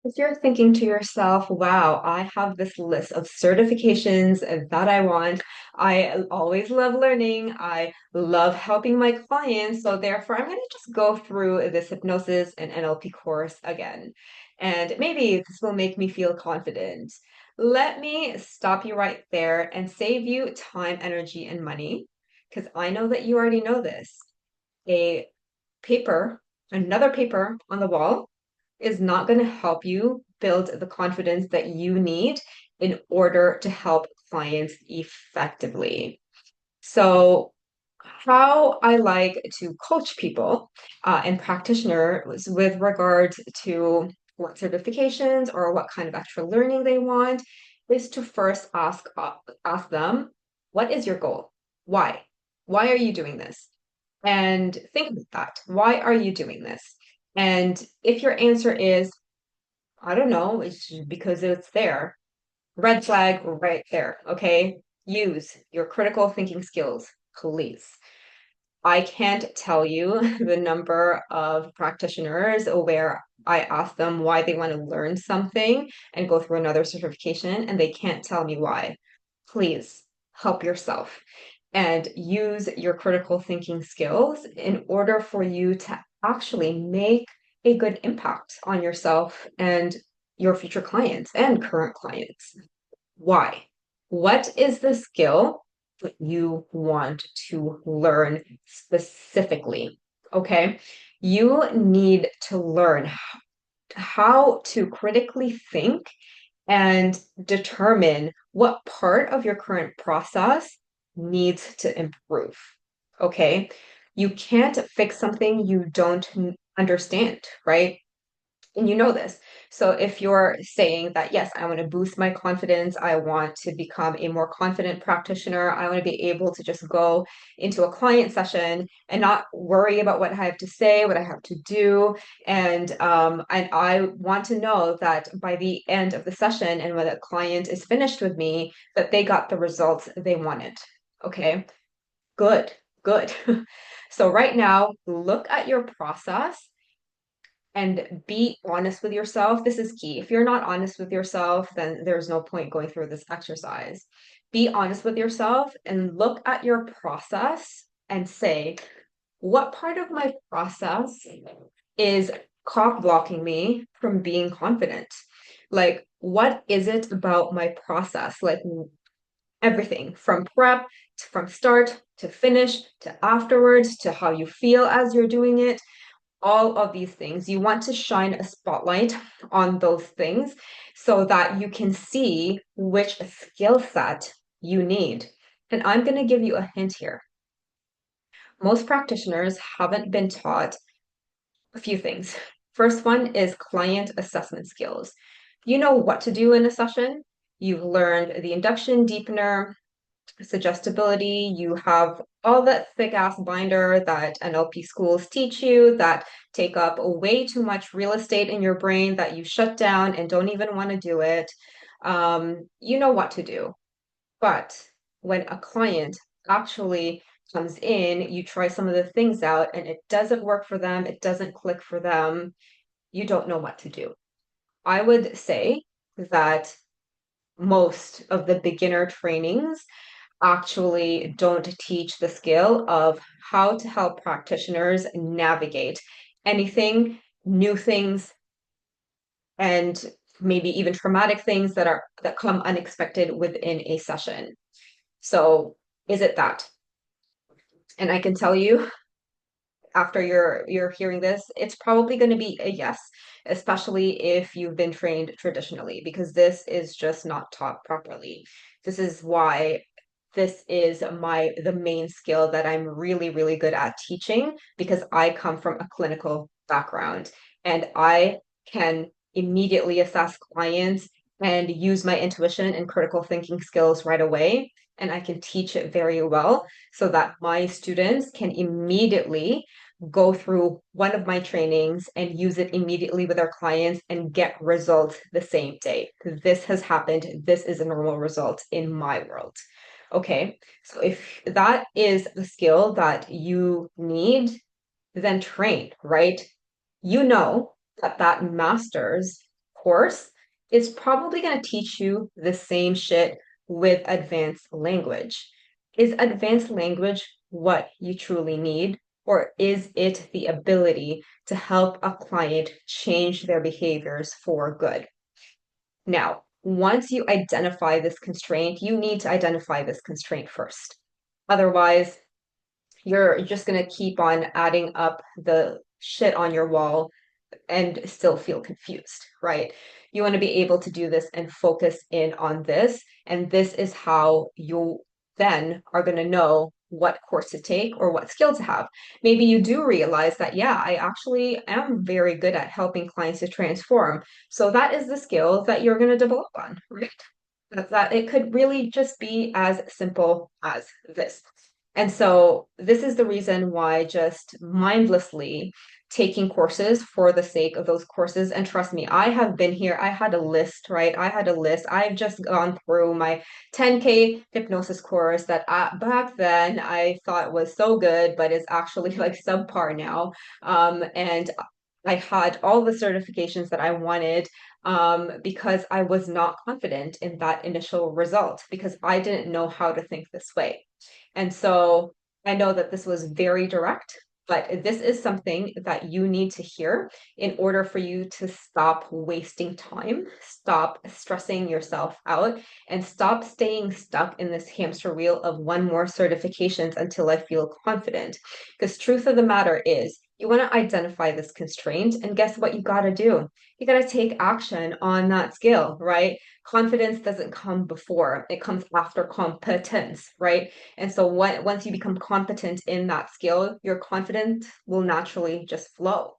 If you're thinking to yourself, wow, I have this list of certifications that I want. I always love learning. I love helping my clients. So therefore, I'm going to just go through this hypnosis and NLP course again. And maybe this will make me feel confident. Let me stop you right there and save you time, energy, and money, because I know that you already know this. A paper, another paper on the wall is not going to help you build the confidence that you need in order to help clients effectively. So, how I like to coach people and practitioners with regard to what certifications or what kind of extra learning they want is to first ask them, what is your goal? Why? Why are you doing this? And think about that. Why are you doing this? And if your answer is, I don't know, it's because it's there, red flag right there, okay? Use your critical thinking skills, please. I can't tell you the number of practitioners where I ask them why they want to learn something and go through another certification, and they can't tell me why. Please help yourself and use your critical thinking skills in order for you to actually make a good impact on yourself and your future clients and current clients. Why? What is the skill that you want to learn specifically? Okay. You need to learn how to critically think and determine what part of your current process needs to improve. Okay. You can't fix something you don't understand, right? And you know this. So if you're saying that, yes, I want to boost my confidence, I want to become a more confident practitioner, I want to be able to just go into a client session and not worry about what I have to say, what I have to do. And I want to know that by the end of the session and when the client is finished with me, that they got the results they wanted. Okay, good, good. So right now, look at your process and be honest with yourself. This is key. If you're not honest with yourself, then there's no point going through this exercise. Be honest with yourself and look at your process and say, what part of my process is cock blocking me from being confident? Like, what is it about my process? Like, everything from prep, from start to finish, to afterwards, to how you feel as you're doing it, all of these things. You want to shine a spotlight on those things so that you can see which skill set you need. And I'm going to give you a hint here. Most practitioners haven't been taught a few things. First one is client assessment skills. You know what to do in a session. You've learned the induction, deepener, suggestibility. You have all that thick ass binder that NLP schools teach you that take up way too much real estate in your brain that you shut down and don't even want to do it. You know what to do. But when a client actually comes in, you try some of the things out and it doesn't work for them, it doesn't click for them, you don't know what to do. I would say that most of the beginner trainings actually don't teach the skill of how to help practitioners navigate anything, new things, and maybe even traumatic things that come unexpected within a session. So is it that? And I can tell you after you're hearing this, it's probably going to be a yes, especially if you've been trained traditionally, because this is just not taught properly. This is why this is the main skill that I'm really, really good at teaching because I come from a clinical background and I can immediately assess clients and use my intuition and critical thinking skills right away. And I can teach it very well so that my students can immediately go through one of my trainings and use it immediately with our clients and get results the same day. This has happened. This is a normal result in my world. Okay, so if that is the skill that you need, then train, right? You know that that master's course is probably going to teach you the same shit with advanced language. Is advanced language what you truly need, or is it the ability to help a client change their behaviors for good? Now, once you identify this constraint, you need to identify this constraint first. Otherwise, you're just going to keep on adding up the shit on your wall and still feel confused, right? You want to be able to do this and focus in on this. And this is how you then are going to know what course to take or what skill to have. Maybe you do realize that, yeah, I actually am very good at helping clients to transform. So that is the skill that you're going to develop on, right? That it could really just be as simple as this. And so this is the reason why just mindlessly taking courses for the sake of those courses. And trust me, I have been here. I had a list, right? I had a list. I've just gone through my 10K hypnosis course that back then I thought was so good, but is actually like subpar now. And I had all the certifications that I wanted because I was not confident in that initial result because I didn't know how to think this way. And so I know that this was very direct, but this is something that you need to hear in order for you to stop wasting time, stop stressing yourself out, and stop staying stuck in this hamster wheel of one more certifications until I feel confident. Because truth of the matter is, you want to identify this constraint, and guess what you got to do? You got to take action on that skill, right? Confidence doesn't come before, it comes after competence, right? And so once you become competent in that skill, your confidence will naturally just flow,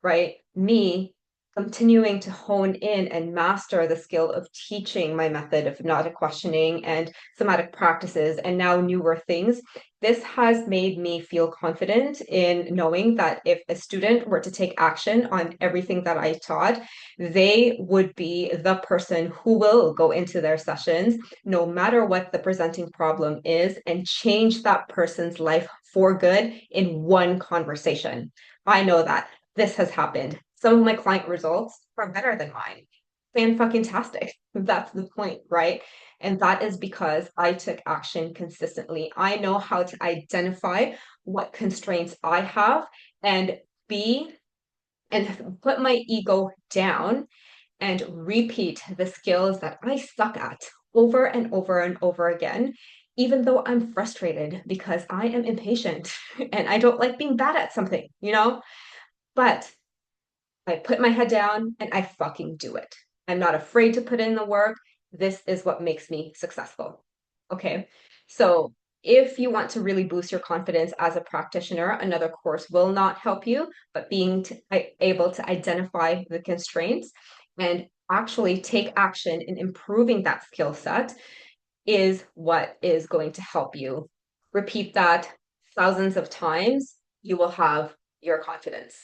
right? Me continuing to hone in and master the skill of teaching my method of hypnotic questioning and somatic practices and now newer things. This has made me feel confident in knowing that if a student were to take action on everything that I taught, they would be the person who will go into their sessions, no matter what the presenting problem is, and change that person's life for good in one conversation. I know that this has happened. Some of my client results are better than mine. Fan-fucking-tastic. That's the point, right? And that is because I took action consistently. I know how to identify what constraints I have and be and put my ego down and repeat the skills that I suck at over and over and over again, even though I'm frustrated because I am impatient and I don't like being bad at something, you know? But I put my head down and I fucking do it. I'm not afraid to put in the work. This is what makes me successful. Okay. So if you want to really boost your confidence as a practitioner, another course will not help you, but able to identify the constraints and actually take action in improving that skill set is what is going to help you. Repeat that thousands of times, you will have your confidence.